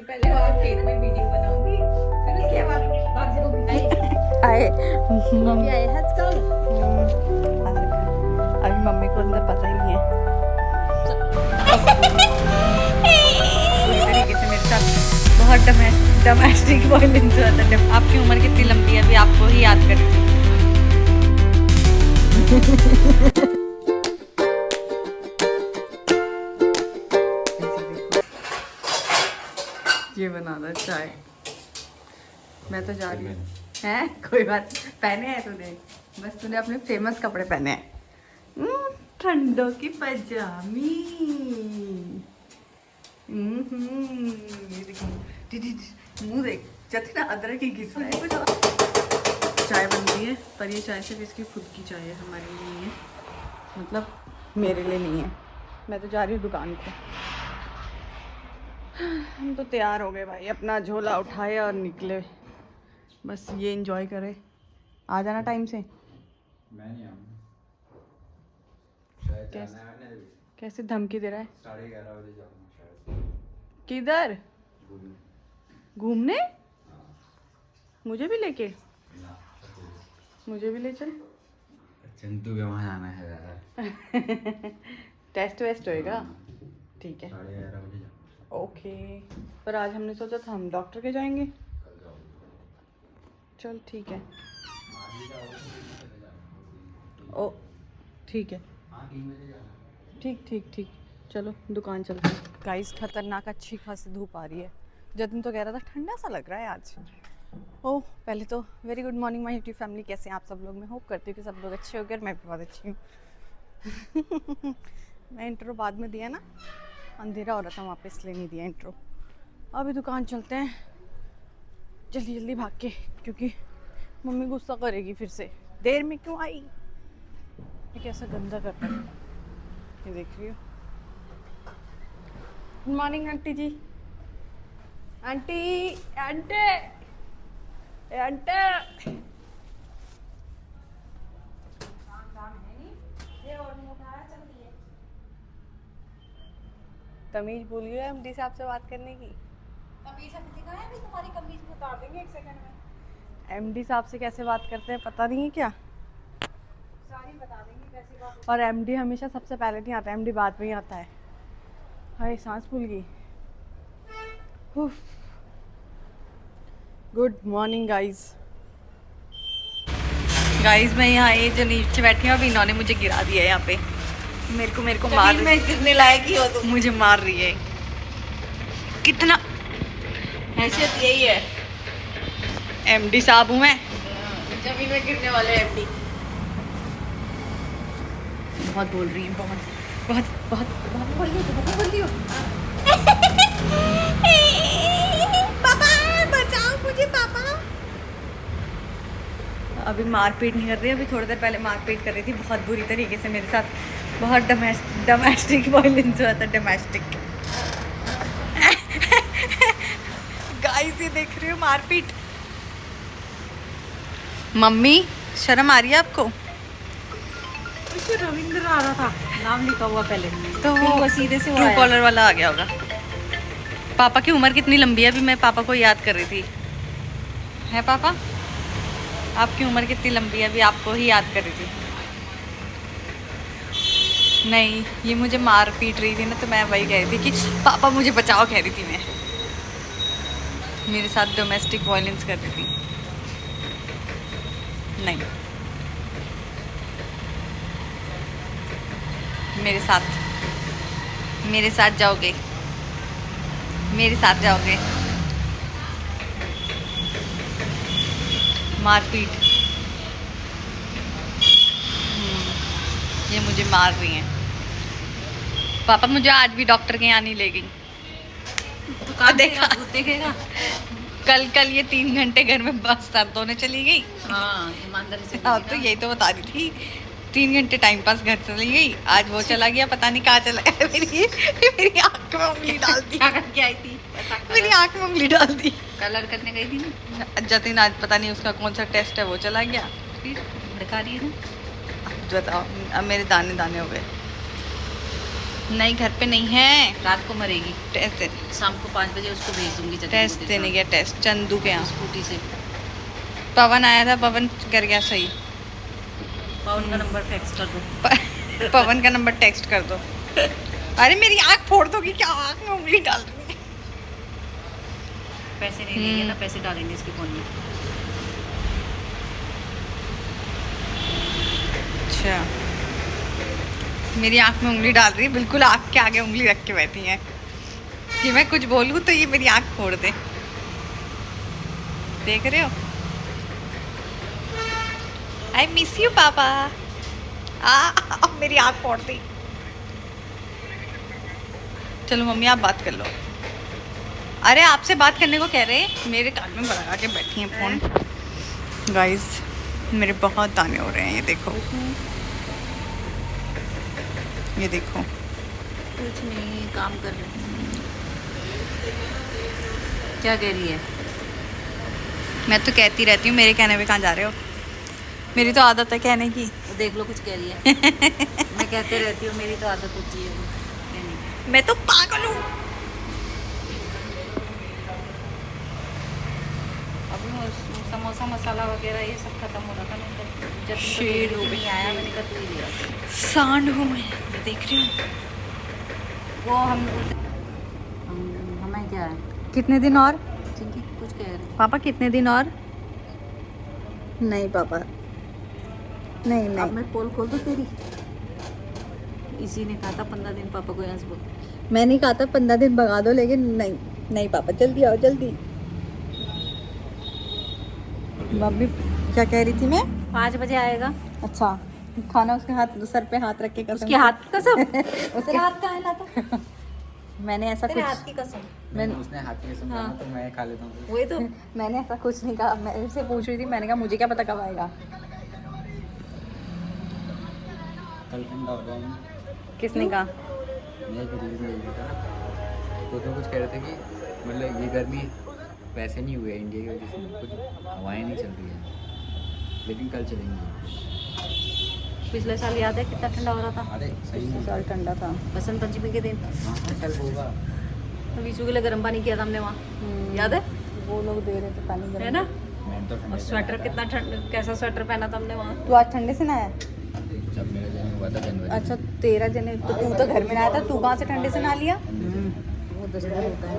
पहले वहाँ खेत में वीडियो बनाऊंगी, फिर उसके बाद भाग जाऊंगी। आए मम्मी आए हैं आजकल। अभी मम्मी को अंदर पता ही नहीं है। पूरी तरीके से मेरे साथ बहुत डोमेस्टिक वायलेंस हुआ था। आपकी उम्र कितनी लंबी है अभी आपको ही याद कर रही थी। ये बना रहा चाय। मैं तो जा रही हूँ। हैं कोई बात पहने हैं तूने, बस तूने अपने फेमस कपड़े पहने हैं। ठंडों की पजामी। ये देखो मुंह देख जैसे ना अदरक ही घिस रहा है। चाय बन रही है पर ये चाय सिर्फ इसकी खुद की चाय है, हमारे लिए नहीं है, मतलब मेरे लिए नहीं है। मैं तो जा रही हूँ दुकान को। हम तो तैयार हो गए भाई, अपना झोला उठाए और निकले, बस ये एंजॉय करें। आ जाना टाइम से। मैं नहीं आऊँगा। कैसे धमकी दे रहा है? 11:30 बजे जाऊँगा शायद। किधर घूमने? मुझे भी लेके, मुझे भी ले चल। चंदू के वहाँ जाना है यार। टेस्ट वेस्ट होएगा, ठीक है 11:30 बजे जाऊँगा। ओके। पर आज हमने सोचा था हम डॉक्टर के जाएंगे। कल जाऊँगा। चल ठीक है। आज ही जाओगे तो चले जाना। ओ ठीक है, हाँ 3 बजे जाना। ठीक ठीक ठीक, चलो दुकान चलते हैं। गाइस खतरनाक अच्छी खासी धूप आ रही है। जतिन तो कह रहा था ठंडा सा लग रहा है आज। ओह पहले तो very good morning my YouTube family, कैसे हैं आप सब लोग? मैं होप करती हूँ कि सब लोग अच्छे हो गए और मैं भी बहुत अच्छी हूँ। मैं इंट्रो बाद में दिया ना, अंधेरा हो रहा था वहाँ पे, इसलिए नहीं दिया इंट्रो। अभी दुकान चलते हैं जल्दी जल्दी भाग के, क्योंकि मम्मी गुस्सा करेगी फिर से, देर में क्यों आई। ये कैसा गंदा करता है, ये देख रही हो। गुड मॉर्निंग आंटी जी। आंटी आंटी आंटी तमीज भूल गई एमडी साहब से बात करने की। तुम्हारी कमीज में उतार देंगे 1 सेकंड में। एमडी साहब से कैसे बात करते हैं पता नहीं है क्या? सारी बता देंगे कैसी बात। और एमडी हमेशा सबसे पहले नहीं आता, एमडी बाद में ही आता है। हाय सांस फूल गई। Good morning guys. गाइस मैं यहाँ ये जो नीचे बैठी हूँ अभी इन्होंने मुझे गिरा दिया है यहाँ पे। मेरे को मार रही है। गिरने लायक ही हो तुम। मुझे मार रही है। कितना हैसियत यही है। एमडी साहब हूँ मैं। जमीन में गिरने वाले एमडी। बहुत बोल रही है, बहुत बहुत बहुत बहुत बोल रही हो। पापा बचाओ मुझे पापा। अभी मारपीट नहीं कर रही, अभी थोड़ी देर पहले मारपीट कर रही थी बहुत बुरी तरीके से मेरे साथ। बहुत डोमेस्टिक वायलेंस हुआ था, डोमेस्टिक। गाइस ये देख रही हो मारपीट। मम्मी शर्म आ रही है आपको? इसमें रविंद्र आ रहा था, नाम लिखा हुआ पहले तो वो सीधे से वो ट्रू आया। कॉलर वाला आ गया होगा। पापा की उम्र कितनी लंबी है अभी मैं पापा को याद कर रही थी। है पापा आपकी उम्र कितनी लंबी है अभी आपको ही याद कर रही थी। नहीं ये मुझे मार पीट रही थी ना, तो मैं वही कह रही थी कि पापा मुझे बचाओ, कह रही थी मैं। मेरे साथ डोमेस्टिक वायलेंस कर रही थी। नहीं मेरे साथ जाओगे, मेरे साथ जाओगे। मारपीट। ये मुझे मार रही हैं। पापा मुझे आज भी डॉक्टर के यहाँ नहीं ले गई। तो देखा देखेगा। कल ये 3 घंटे घर में बस दर्द होने चली गई। हाँ ईमानदारी से हाँ तो यही तो बता रही थी, 3 घंटे टाइम पास घर चली गई। आज वो चला गया, पता नहीं कहाँ चला गया। मेरी आँख में उंगली डाल दी। क्या करके आई थी? मेरी आँख में उंगली डाल दी। कलर करने गई थी ना, जतिन आज पता नहीं उसका कौन सा टेस्ट है, वो चला गया। फिर भड़का रही है ना। बताओ अब मेरे दाने दाने हो गए। नहीं घर पे नहीं है, रात को मरेगी। टेस्ट दे, शाम को 5 बजे उसको भेज दूंगी टेस्ट देने गया, टेस्ट चंदू के यहाँ। स्कूटी से। पवन आया था, पवन कर गया सही। पवन का नंबर टेक्स्ट कर दो। पवन का नंबर टेक्स्ट कर दो। अरे मेरी आँख फोड़ दोगी क्या, आँख में उंगली डाल दूंगी। पैसे नहीं लेंगे ना, पैसे डालेंगे इसके फोन में। अच्छा, मेरी आँख में उंगली डाल रही है, बिल्कुल आँख के आगे उंगली रख के बैठी है कि मैं कुछ बोलूँ तो ये मेरी आँख फोड़ दे। देख रहे हो, आई मिस यू पापा। अब मेरी आँख फोड़ दी। चलो मम्मी आप बात कर लो। अरे आपसे बात करने को कह रहे हैं, मेरे कान में लगा के बैठी हैं फोन। गाइस मेरे बहुत दाने हो रहे हैं, ये देखो, ये देखो। कुछ नहीं, काम कर रहे हैं। क्या कह रही है? मैं तो कहती रहती हूँ, मेरे कहने पे कहाँ जा रहे हो, मेरी तो आदत है कहने की। देख लो कुछ कह रही है। मैं कहते रहती हूँ, मेरी तो आदत होती है कहने की। मैं तो पागल हूँ। अभी समोसा मसाला वगैरह ये सब खत्म हो रहा था। मैं जब शेर हो नहीं आया, मैंने कहा तू ही ले आ। सांड हूँ मैं देख रही हूँ। वो हमें क्या है? कितने दिन और? चिंकी कुछ कह रही। पापा कितने दिन और? नहीं पापा, नहीं अब नहीं। मैं पोल खोल दूँ तेरी? इसी ने कहा था 15 दिन पापा को यहाँ से बोल। मैं नहीं कहा था 15 दिन भगा दो, लेकिन नहीं नहीं पापा, जल्दी आओ जल्दी। मम्मी क्या कह रही थी मैं? 5 बजे आएगा। अच्छा, खाना उसके हाथ, सर पे हाथ रख के कसम। उसके हाथ की कसम? उसके हाथ का है लाता। मैंने ऐसा तेरे कुछ, हाथ की कसम। मैंने उसने हाथ में समझा हाँ। तो मैं खा लेता हूँ। वही तो। मैंने ऐसा कुछ नहीं कहा। मैं उससे पूछ रही थी, मैंने कहा मुझे क्या पता कब आएगा। कल ठंडा हो गया। किसने कहा? मैं एक रील में देखा था, तो उसमें कुछ कह रहे थे कि मतलब ये गर्मी वैसे नहीं हुई है इंडिया की वजह से, कुछ हवाएं नहीं चल रही है, लेकिन कल चलेंगी। पिछले साल याद है कितना ठंडा हो रहा था? अरे सही नहीं। साल ठंडा था। बसंत पंचमी के दिन हाँ कल होगा। विशु के लिए गर्म पानी किया था हमने वहाँ, याद है? वो लोग दे रहे थे पानी है ना? मैंने तो और ठंडे से स्वेटर नहाया कितना ठंड, कैसा स्वेटर पहना था हमने वहाँ? तू आज ठंडे से नहाया? था। जब मेरा जन्म हुआ था जनवरी। अच्छा 13 जनवरी, तो तू तो घर में नहाया था, तू कहाँ से ठंडे से नहा लिया? वो दस्तूर होता है।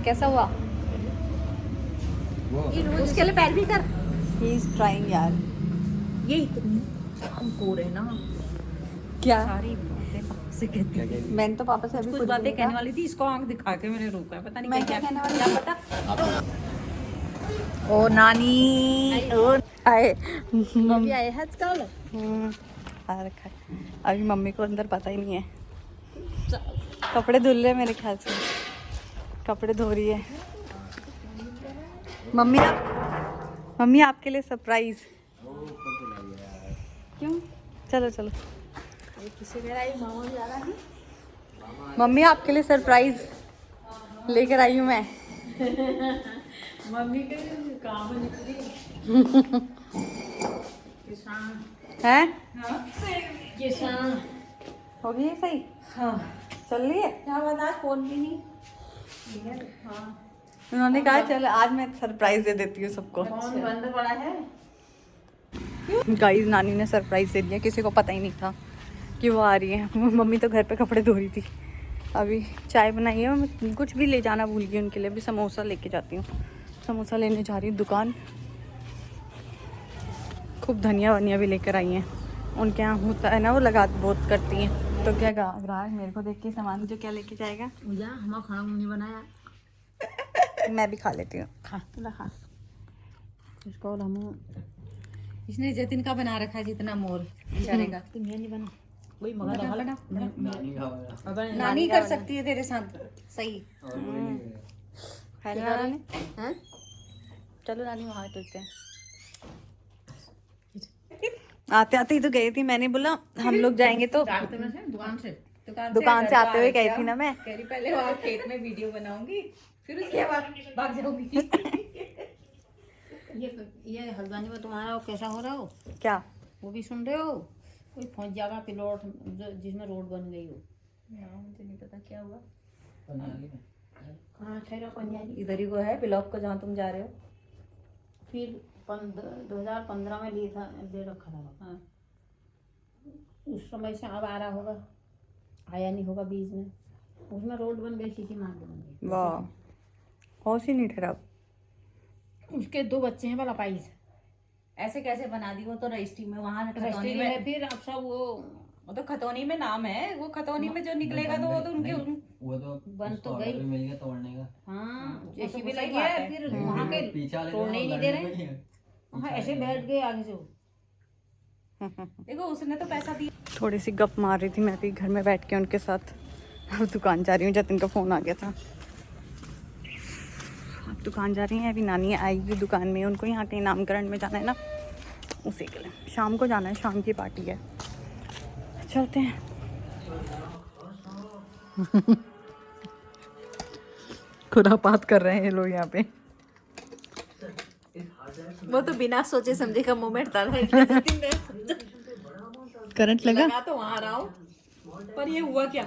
कैसा हुआ? वो उसके लिए पैर भी कर। ही इज ट्राइंग यार। ये इतनी हमको है ना, क्या? सारी बातें पापा से कहती क्या है। कह रही मैंने तो पापा से अभी कुछ कुछ बातें नहीं कहने कहा। वाली थी, इसको आंख दिखा के मैंने रोका है, पता नहीं मैं क्या क्या कहने वाली क्या थी? पता। आप ओ नानी, ओ आए मम्मी आए हैं आजकल। आ रखा है। अभी मम्मी को अंदर पता ही नहीं है। कपड़े धुल रहे हैं मेरे ख्याल से, कपड़े धो रही है मम्मी। मम्मी आपके लिए सरप्राइज। क्यों? चलो चलो। किसी मेरा ये मामा जा रहा है। मम्मी आपके लिए सरप्राइज लेकर आई हूँ मैं। मम्मी के काम निकली। किसान। है? किसान। हो गई है सही? हाँ। चल रही है? क्या बता, फोन भी नहीं। हाँ। उन्होंने कहा चल आज मैं सरप्राइज दे देती हूँ सबको। फोन बंद पड़ा है। गाइस नानी ने सरप्राइज दे दिया, किसी को पता ही नहीं था कि वो आ रही है। मम्मी तो घर पे कपड़े धो रही थी, अभी चाय बनाई है। मैं कुछ भी ले जाना भूल गई उनके लिए, अभी समोसा लेके जाती हूँ। समोसा लेने जा रही हूँ दुकान। खूब धनिया वनिया भी लेकर आई हैं, उनके यहाँ होता है ना, वो लगा बहुत करती हैं। तो क्या ग्राहक मेरे को देख के सामान जो क्या लेके जाएगा। या हम खाना नहीं बनाया। मैं भी खा लेती हूँ। खा खा इसको हम। इसने जतिन का बना रखा है जितना मोर चलेगा। तुम ये नहीं बना, वही मगा दबा लेना। नानी खावा नानी कर सकती है तेरे साथ सही। खाने वाला ने? हैं? चलो नानी वहाँ चलते हैं। आते आते ही तो गई थी, मैंने बोला हम लोग जाएंगे तो दुकान से आते हुए गई थी ना मैं। कह रही पहले वहाँ खेत में वीडियो बनाऊंगी, फिर उसके बाद भाग जाऊंगी। ये हल्द्वानी में तुम्हारा वो कैसा हो रहा हो? क्या? वो भी सुन रहे हो? कोई पहुंच जाएगा प्लॉट जिसमें रोड बन गई हो। मुझे नहीं पता क्या हुआ। हाँ ठहरो, पंजाबी इधर ही को है ब्लॉक को जहाँ तुम जा रहे हो। फिर 2015 में लिए था, ले रखा था। हाँ उस समय से अब आ रहा होगा, आया नहीं होगा बीच में। उसमें रोड बन गई, सीसी मार्ग बन गई। वाह, होश ही नहीं ठहरा। उसके 2 बच्चे हैं वाला पाइस। ऐसे कैसे बना दी? वो तो रजिस्ट्री में वहाँ रजिस्ट्री खतौनी में है, में, फिर अब सब वो तो खतौनी में नाम है, वो खतौनी में जो निकलेगा तो वो तो उनके वो तो बन तो उसको गई। order मिल गया तोड़ने का। हाँ तो जैसी भी सही लगी बात है, है। फिर लेकिन वहाँ के पीछे वाले तोड़ने ही तो नहीं दे लड़ने रहे। को ही है। हाँ ऐसे बैठ गए आगे से वो। देखो उसने तो पैसा दिया। थोड़ी सी गप मार रही थी मैं भी घर में बैठ के उनके साथ। अब दुकान जा रही हूँ, जतिन का फ़ोन आ गया था। अब दुकान जा रही हैं, अभी नानी आएगी दुकान में, उनको यहाँ कहीं नामकरण में जाना है ना, उसी के लिए शाम को जाना है, शाम की पार्टी है। चलते हैं। खुरापात कर रहे हैं ये लोग यहाँ पे। वो तो बिना सोचे समझे का मोमेंट था ना। करंट लगा? लगा तो वहाँ रहा हूँ, पर ये हुआ क्या?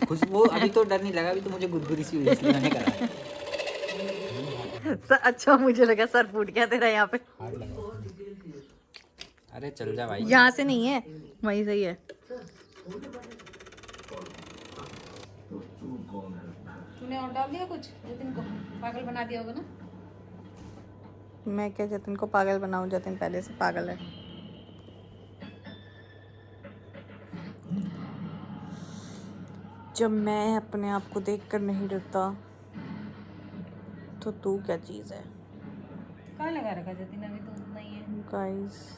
खुश वो अभी तो डर नहीं लगा, अभी तो मुझे गुदगुदी सी हुई इसलिए मैंने करा। अच्छा मुझे लगा सर फूट गया तेरा यहाँ पे। अरे चल जा भाई। यहाँ से नहीं है, वहीं से ही है। तूने और डाल दिया कुछ जतिन को? पागल बना दिया होगा ना। मैं क्या जतिन को पागल बनाऊं? जतिन पहले से पागल है। जब मैं अपने आप को देखकर नहीं डरता तो तू क्या चीज़ है? कहाँ लगा रखा जतिन? अभी तो उतना ही है। गाइस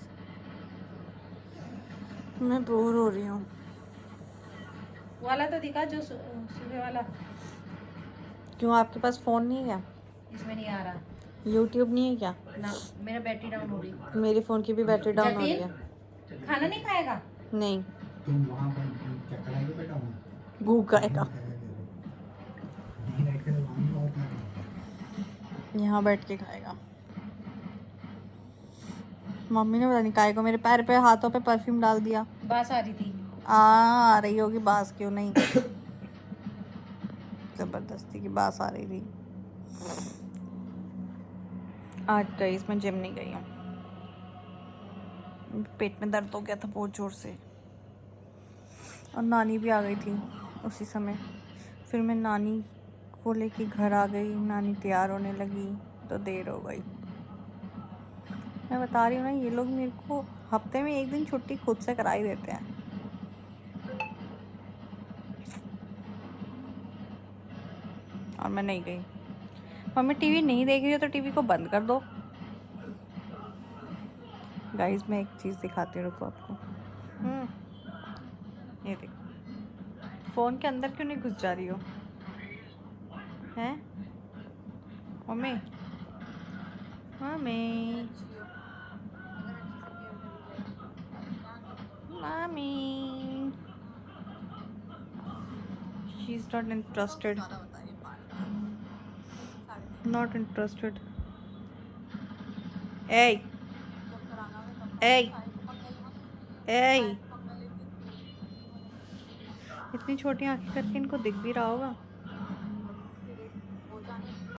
मैं बोर हो रही हूँ। वाला तो दिखा जो सुबह वाला। क्यों, आपके पास फ़ोन नहीं है क्या? इसमें नहीं आ रहा यूट्यूब नहीं है क्या? ना, मेरा बैटरी डाउन हो रही। मेरे फ़ोन की भी बैटरी डाउन हो रही है। जतिन खाना नहीं खाएगा? नहीं, तुम वहाँ पर क्या कराएगे बेटा? भूखा है का यहाँ बैठ के खाएगा। मम्मी ने पता नहीं काय को मेरे पैर पे हाथों पे परफ्यूम डाल दिया। बास आ रही थी। आ रही होगी बास, क्यों नहीं? जबरदस्ती की बास आ रही थी। आज गई इसमें जिम नहीं गई हूँ, पेट में दर्द हो गया था बहुत जोर से, और नानी भी आ गई थी उसी समय। फिर मैं नानी को लेके घर आ गई, नानी तैयार होने लगी तो देर हो गई। मैं बता रही हूँ ना, ये लोग मेरे को हफ्ते में 1 दिन छुट्टी खुद से करा ही देते हैं। और मैं नहीं गई। मम्मी टीवी नहीं देख रही हो तो टीवी को बंद कर दो। गाइस मैं एक चीज़ दिखाती हूँ, रुको आपको। ये देखो, फ़ोन के अंदर क्यों नहीं घुस जा रही हो? हैं mummy? Mummy mummy, she is not interested, not interested. ए ए ए, इतनी छोटी आंखें करके इनको दिख भी रहा होगा।